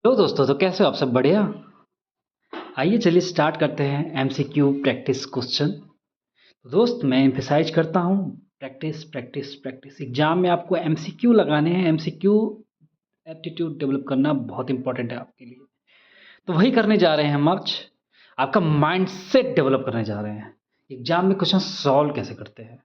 Hello दोस्तों, तो कैसे हो आप? सब बढ़िया। आइए चलिए स्टार्ट करते हैं एमसीक्यू प्रैक्टिस क्वेश्चन। दोस्त, मैं एम्फेसाइज करता हूँ, प्रैक्टिस प्रैक्टिस प्रैक्टिस। एग्जाम में आपको एमसीक्यू लगाने हैं। एमसीक्यू एप्टीट्यूड डेवलप करना बहुत इंपॉर्टेंट है आपके लिए। तो वही करने जा रहे हैं हम आज। आपका माइंडसेट डेवलप करने जा रहे हैं। एग्जाम में क्वेश्चन सॉल्व कैसे करते हैं,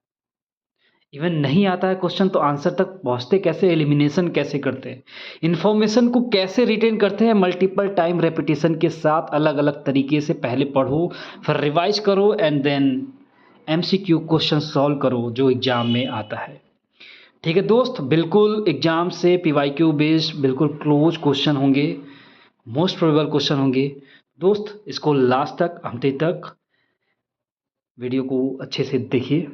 इवन नहीं आता है क्वेश्चन तो आंसर तक पहुंचते कैसे, एलिमिनेशन कैसे करते हैं, इन्फॉर्मेशन को कैसे रिटेन करते हैं मल्टीपल टाइम रेपिटेशन के साथ, अलग अलग तरीके से। पहले पढ़ो, फिर रिवाइज करो and then MCQ question solve करो जो एग्जाम में आता है। ठीक है दोस्त, बिल्कुल एग्जाम से पीवाईक्यू बेस्ड बिल्कुल क्लोज क्वेश्चन होंगे, मोस्ट प्रोबेबल क्वेश्चन होंगे। दोस्त, इसको लास्ट तक, अंत तक वीडियो को अच्छे से देखिए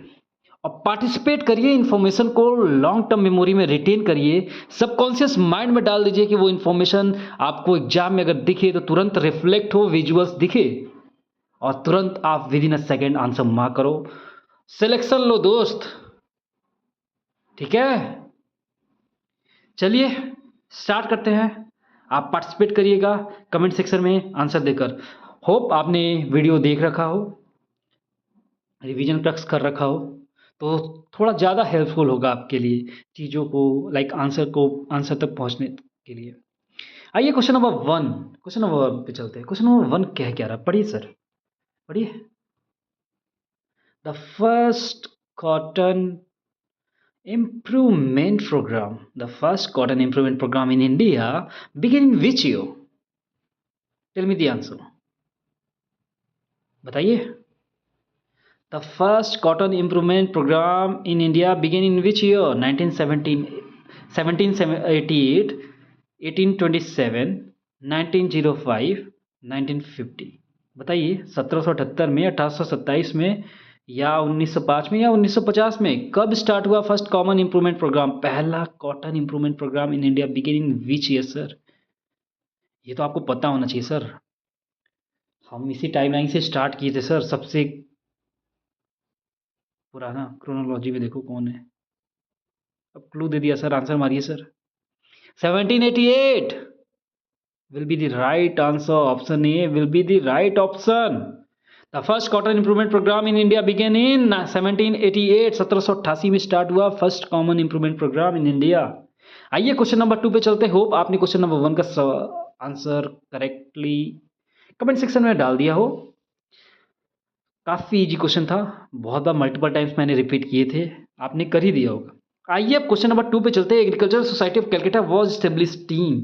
और पार्टिसिपेट करिए। इन्फॉर्मेशन को लॉन्ग टर्म मेमोरी में रिटेन करिए, सबकॉन्शियस माइंड में डाल दीजिए कि वो इन्फॉर्मेशन आपको एग्जाम में अगर दिखे तो तुरंत रिफ्लेक्ट हो, विजुअल्स दिखे और तुरंत आप with in a second answer mark करो। सिलेक्शन लो दोस्त, ठीक है। चलिए स्टार्ट करते हैं। आप पार्टिसिपेट करिएगा कमेंट सेक्शन में आंसर देकर। होप आपने वीडियो देख रखा हो, रिवीजन प्रैक्टिस कर रखा हो, तो थोड़ा ज़्यादा हेल्पफुल होगा आपके लिए चीज़ों को, लाइक आंसर तक पहुंचने के लिए। आइए question number one, question number one पे चलते हैं। क्वेश्चन नंबर वन क्या रहा, पढ़िए सर, पढ़िए। The first cotton improvement programme, the first cotton improvement programme in India begin in which year? Tell me the answer, बताइए। The first cotton improvement program in India began in which year? 1917, 1788, 1827, 1905, 1950। बताइए, 1778 में, 1827 में, या 1905 में, या 1950 में? कब start हुआ फर्स्ट कॉमन इंप्रूवमेंट प्रोग्राम, पहला cotton improvement programme in India begin in which year sir? ये तो आपको पता होना चाहिए सर। हम इसी टाइमलाइन से स्टार्ट किए थे सर। सबसे पुराना क्रोनोलॉजी में देखो कौन है। अब क्लू दे दिया सर, आंसर मारिए sir. 1788 will be the right answer. Option A will be the right option. The first cotton improvement program in India began in 1788. 1788 में स्टार्ट हुआ first common improvement programme in India. आइए question number two पे चलते। Hope आपने question number one का answer correctly comment section में डाल दिया हो। काफ़ी इजी क्वेश्चन था, बहुत बार मल्टीपल टाइम्स मैंने रिपीट किए थे, आपने कर ही दिया होगा। आइए अब क्वेश्चन नंबर टू पे चलते हैं। Agricultural society of Calcutta was established in,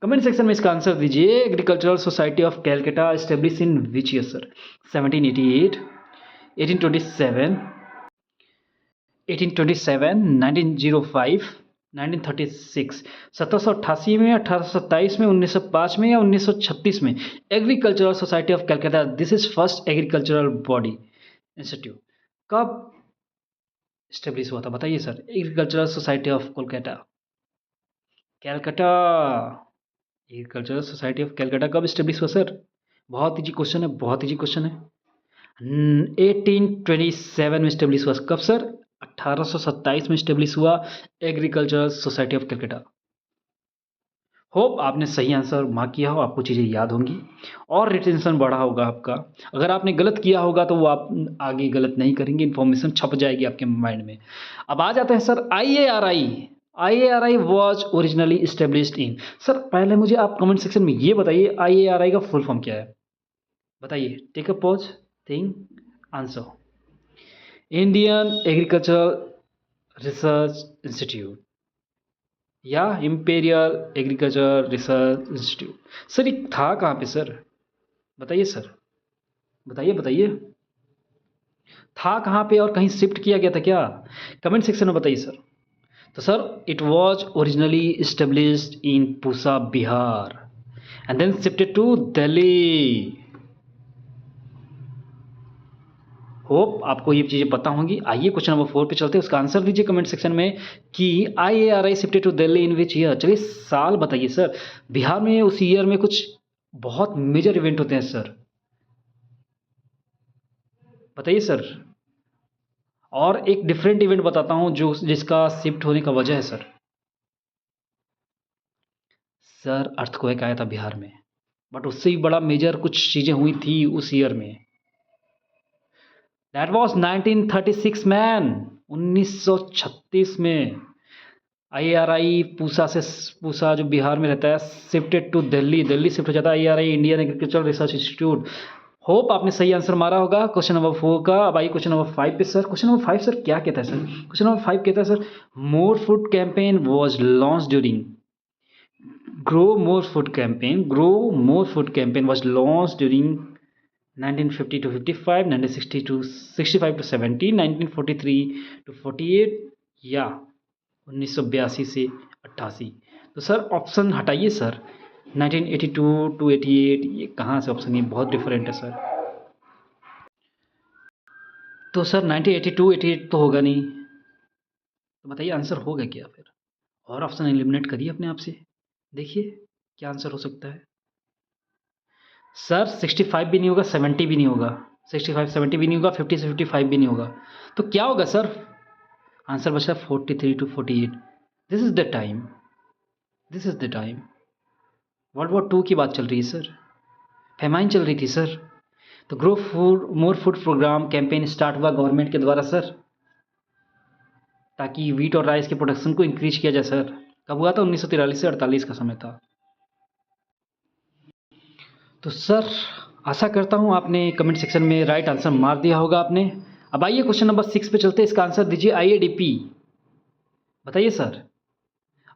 comment section में इसका आंसर दीजिए। Agricultural society of Calcutta establish in which year sir? 1788, 1827, 1827, 1905, 1936। 1788 में, 1827 में, 1905 में, या 1936 में? Agricultural society of Calcutta, this is first agricultural body institute, कब स्टेब्लिश हुआ था? बताइए sir. Agricultural society of Kolkata, Calcutta, agricultural society of Calcutta कब स्टेब्लिश हुआ सर? बहुत इजी क्वेश्चन है, बहुत इजी क्वेश्चन है। 1827 में स्टेब्लिश हुआ। कब सर? 1827 में स्टेब्लिश हुआ agricultural society of Calcutta. Hope आपने सही आंसर मार्क किया हो, आपको चीज़ें याद होंगी और रिटेंशन बढ़ा होगा आपका। अगर आपने गलत किया होगा तो वो आप आगे गलत नहीं करेंगे, इन्फॉर्मेशन छप जाएगी आपके माइंड में। अब आ जाते हैं sir IARI। IARI was originally established in, sir पहले मुझे आप कमेंट सेक्शन में ये बताइए IARI का फुल फॉर्म क्या है? बताइए, take a pause, think, answer. Indian agricultural research institute या imperial agriculture research institute. Sir ये था कहाँ पे सर? बताइए सर, बताइए बताइए, था कहाँ पे और कहीं शिफ्ट किया गया था क्या? कमेंट सेक्शन में बताइए सर। तो sir it was originally established in Pusa Bihar and then shifted to Delhi. Hope आपको ये चीज़ें पता होंगी। आइए क्वेश्चन नंबर 4 पे चलते हैं, उसका आंसर दीजिए कमेंट सेक्शन में कि IARI shifted to Delhi in which year. चलिए साल बताइए सर। बिहार में उस ईयर में कुछ बहुत मेजर इवेंट होते हैं सर, बताइए सर। और एक डिफरेंट इवेंट बताता हूँ जो जिसका शिफ्ट होने का वजह है सर। सर अर्थक्वेक आया था बिहार में, बट उससे भी बड़ा मेजर कुछ चीज़ें हुई थी उस ईयर में। दैट वॉज 1936 मैन, 1936 में IRI पूसा जो बिहार में रहता है shifted to Delhi, Delhi shift हो जाता है IRI, Indian agricultural research institute. Hope आपने सही आंसर मारा होगा क्वेश्चन नंबर 4 का। अब आइए क्वेश्चन नंबर 5 पे सर। क्वेश्चन नंबर 5 सर क्या कहता है सर? क्वेश्चन नंबर 5 कहता है sir, more food campaign was launch during, grow more food campaign was launched during 1950 to 55, 1960 to 65 to 70, 1943 to 48 या 1982 से 88। तो सर ऑप्शन हटाइए सर, 1982 टू 88, ये कहाँ से ऑप्शन, ये बहुत डिफरेंट है सर। तो सर 1982 88 तो होगा नहीं, तो बताइए आंसर होगा क्या फिर? और ऑप्शन एलिमिनेट करिए अपने आप से, देखिए क्या आंसर हो सकता है। सर 65 भी नहीं होगा, 70 भी नहीं होगा, 65 70 भी नहीं होगा, 50 से 55 भी नहीं होगा, तो क्या होगा सर? आंसर बचा 43 to 48। This is the time, this is the time. World war 2 की बात चल रही है सर, फेमाइन चल रही थी सर, तो grow food more food programme campaign start हुआ गवर्नमेंट के द्वारा सर, ताकि वीट और राइस के प्रोडक्शन को इंक्रीज किया जाए सर। कब हुआ था? 1943 से 48 का समय था। तो सर आशा करता हूँ आपने कमेंट सेक्शन में राइट आंसर मार दिया होगा आपने। अब आइए क्वेश्चन नंबर 6 पे चलते हैं, इसका आंसर दीजिए IADP। बताइए सर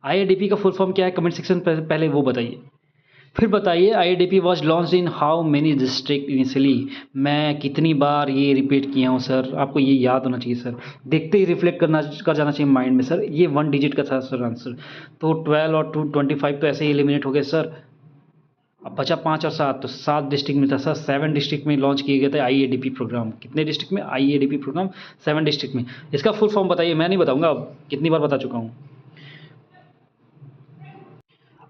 IADP का फुल फॉर्म क्या है? कमेंट सेक्शन पर पहले वो बताइए, फिर बताइए IADP was launch in how many district initially. मैं कितनी बार ये रिपीट किया हूँ सर, आपको ये याद होना चाहिए सर, देखते ही रिफ्लेक्ट कर जाना चाहिए माइंड में सर। ये 1 डिजिट का था सर आंसर, तो 12 और 25 तो ऐसे ही एलिमिनेट हो गए सर। अब बचा 5 और 7, तो 7 डिस्ट्रिक्ट में था सर, 7 डिस्ट्रिक्ट में लॉन्च किए गए थे IADP प्रोग्राम। कितने डिस्ट्रिक्ट में? IADP प्रोग्राम 7 डिस्ट्रिक्ट में। इसका फुल फॉर्म बताइए, मैं नहीं बताऊंगा, अब कितनी बार बता चुका हूँ।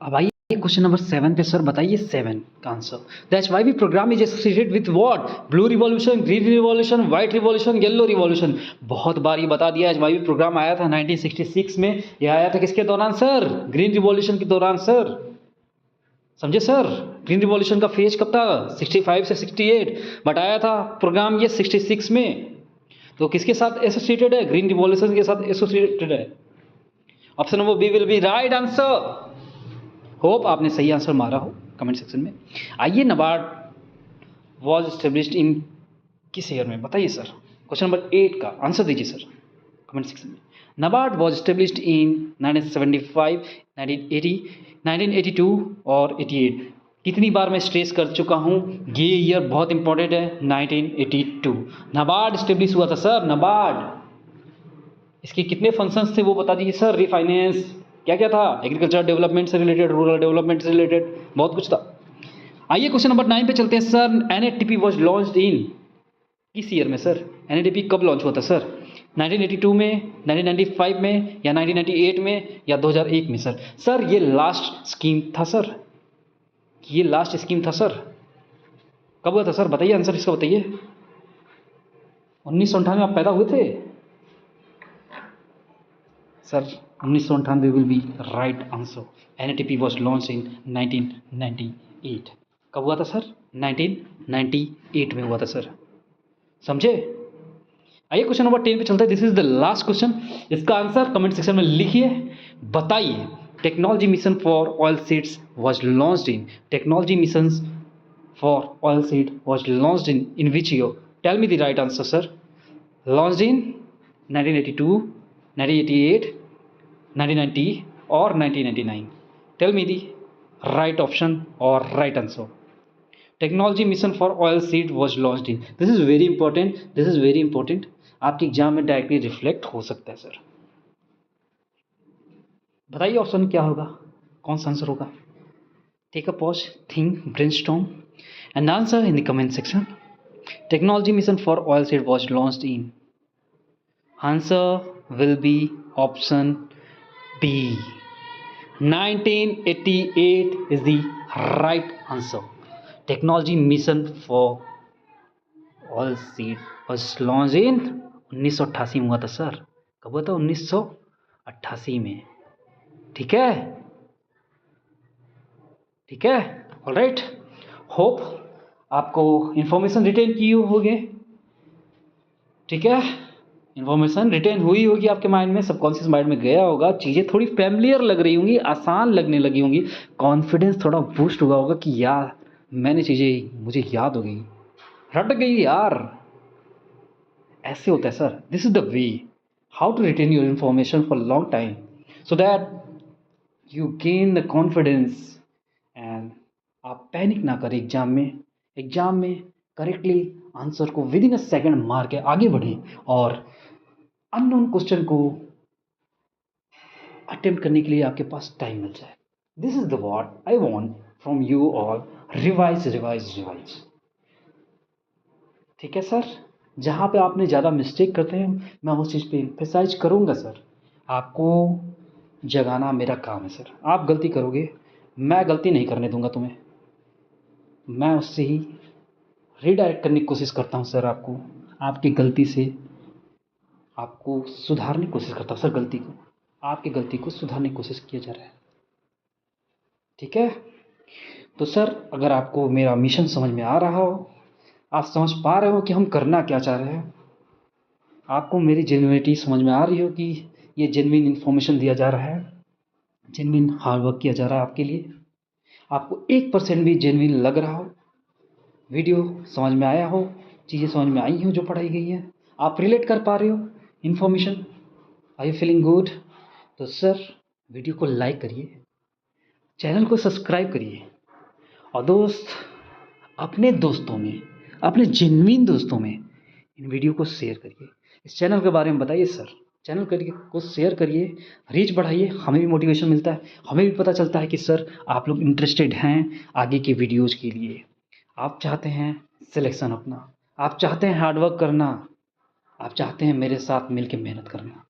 अब आइए क्वेश्चन नंबर 7 पे सर, बताइए 7 का आंसर। The HYV programme is associated with what? Blue revolution, green revolution, white revolution, yellow revolution. बहुत बार ये बता दिया, HYV प्रोग्राम आया था 1966 में। यह आया था किसके दौरान सर? ग्रीन रिवॉल्यूशन के दौरान सर, समझे सर? ग्रीन रिवॉल्यूशन का फेज कब था? 65 से 68, बट आया था प्रोग्राम ये 66 में। तो किसके साथ एसोसिएटेड है? ग्रीन रिवॉल्यूशन के साथ एसोसिएटेड है। Option number B will be right answer. Hope आपने सही आंसर मारा हो कमेंट सेक्शन में। आइए, नाबार्ड वॉज एस्टेब्लिश्ड इन किस ईयर में? बताइए सर। क्वेश्चन नंबर 8 का आंसर दीजिए सर कमेंट सेक्शन में। नाबार्ड वॉज एस्टेब्लिश्ड इन 1975, 1980, 1982 और 88। कितनी बार मैं स्ट्रेस कर चुका हूँ, ये ईयर बहुत इंपॉर्टेंट है, 1982 नाबार्ड एस्टेब्लिश हुआ था सर। नाबार्ड, इसके कितने फंक्शंस थे वो बता दीजिए सर। रिफाइनेंस, क्या क्या था? एग्रीकल्चर डेवलपमेंट से रिलेटेड, रूरल डेवलपमेंट से रिलेटेड, बहुत कुछ था। आइए क्वेश्चन नंबर 9 पे चलते हैं सर। NATP वॉज लॉन्च्ड इन किस ईयर में सर? NATP कब लॉन्च हुआ था सर? 1982 में, 1995 में, या 1998 में, या 2001 में सर? सर ये लास्ट स्कीम था सर, ये लास्ट स्कीम था सर। कब हुआ था सर? बताइए आंसर इसका बताइए। 1998 में आप पैदा हुए थे sir? 1998 will be right answer. NATP was launch in 1998। कब हुआ था सर? 1998 में हुआ था सर, समझे? आइए क्वेश्चन नंबर 10 पे चलते हैं। This is the last question, इसका आंसर कमेंट सेक्शन में लिखिए, बताइए। Technology mission for oil seeds was launched in, technology mission for oil seed was launched in which year? Tell me the right answer sir. Launched in 1982, 1988, 1990 or 1999? Tell me the right option or right answer. Technology mission for oil seed was launched in, this is very important, this is very important, आपके exam में directly reflect हो सकता है sir. बताइए option क्या होगा, कौन सा आंसर होगा? Take a pause, think, brainstorm and answer in the comment section. Technology mission for oil seed was launched in, answer will be option B, 1988 is the right answer. Technology mission for oil seed was launched in 1988 में हुआ था sir. कब हुआ था? 1988 में, ठीक है। ठीक है, ऑलराइट। होप आपको इन्फॉर्मेशन रिटेन की होगी, ठीक है। इन्फॉर्मेशन रिटेन हुई होगी आपके माइंड में, सबकॉन्शियस माइंड में गया होगा, चीज़ें थोड़ी फैमिलियर लग रही होंगी, आसान लगने लगी होंगी, कॉन्फिडेंस थोड़ा बूस्ट हुआ होगा कि यार मैंने चीज़ें मुझे याद हो गई, रट गई यार। ऐसे होता है sir, this is the way how to retain your information for long time so that you gain the confidence and आप पैनिक ना करें एग्जाम में करेक्टली आंसर को विद इन अ सेकेंड मार के आगे बढ़ें और अननोन क्वेश्चन को अटेम्प्ट करने के लिए आपके पास टाइम मिल जाए। This is the what I want from you all, revise revise revise. ठीक है सर, जहाँ पे आपने ज़्यादा मिस्टेक करते हैं मैं उस चीज़ पे एम्फेसाइज करूँगा सर। आपको जगाना मेरा काम है सर, आप गलती करोगे मैं गलती नहीं करने दूंगा तुम्हें, मैं उससे ही रीडायरेक्ट करने की कोशिश करता हूँ सर। आपको आपकी गलती से आपको सुधारने की कोशिश करता हूँ सर, गलती को आपकी गलती को सुधारने की कोशिश किया जा रहा है, ठीक है। तो सर अगर आपको मेरा मिशन समझ में आ रहा हो, आप समझ पा रहे हो कि हम करना क्या चाह रहे हैं, आपको मेरी जेन्युइनिटी समझ में आ रही हो कि ये जेन्युइन इन्फॉर्मेशन दिया जा रहा है, जेन्युइन हार्ड वर्क किया जा रहा है आपके लिए, आपको 1% भी जेन्युइन लग रहा हो, वीडियो समझ में आया हो, चीज़ें समझ में आई हो जो पढ़ाई गई हैं, आप रिलेट कर पा रहे हो information, are you feeling good? तो सर वीडियो को लाइक करिए, चैनल को सब्सक्राइब करिए और दोस्त अपने दोस्तों में, अपने जेन्युइन दोस्तों में इन वीडियो को शेयर करिए, इस चैनल के बारे में बताइए सर, चैनल करके को शेयर करिए, रीच बढ़ाइए, हमें भी मोटिवेशन मिलता है, हमें भी पता चलता है कि सर आप लोग इंटरेस्टेड हैं आगे के वीडियोज़ के लिए, आप चाहते हैं सिलेक्शन अपना, आप चाहते हैं हार्डवर्क करना, आप चाहते हैं मेरे साथ मिल के मेहनत करना,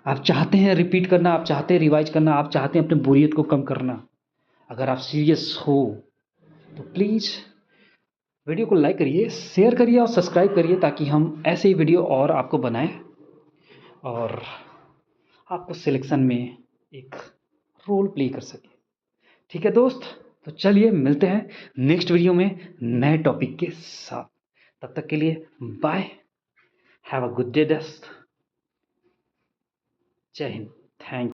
आप चाहते हैं रिपीट करना, आप चाहते हैं रिवाइज करना, आप चाहते हैं अपने बोरियत को कम करना। अगर आप सीरियस हो तो प्लीज़ वीडियो को लाइक करिए, शेयर करिए और सब्सक्राइब करिए ताकि हम ऐसे ही वीडियो और आपको बनाएं और आपको सिलेक्शन में एक रोल प्ले कर सके। ठीक है दोस्त, तो चलिए मिलते हैं नेक्स्ट वीडियो में नए टॉपिक के साथ। तब तक के लिए bye, have a good day दोस्त, जय हिंद, थैंक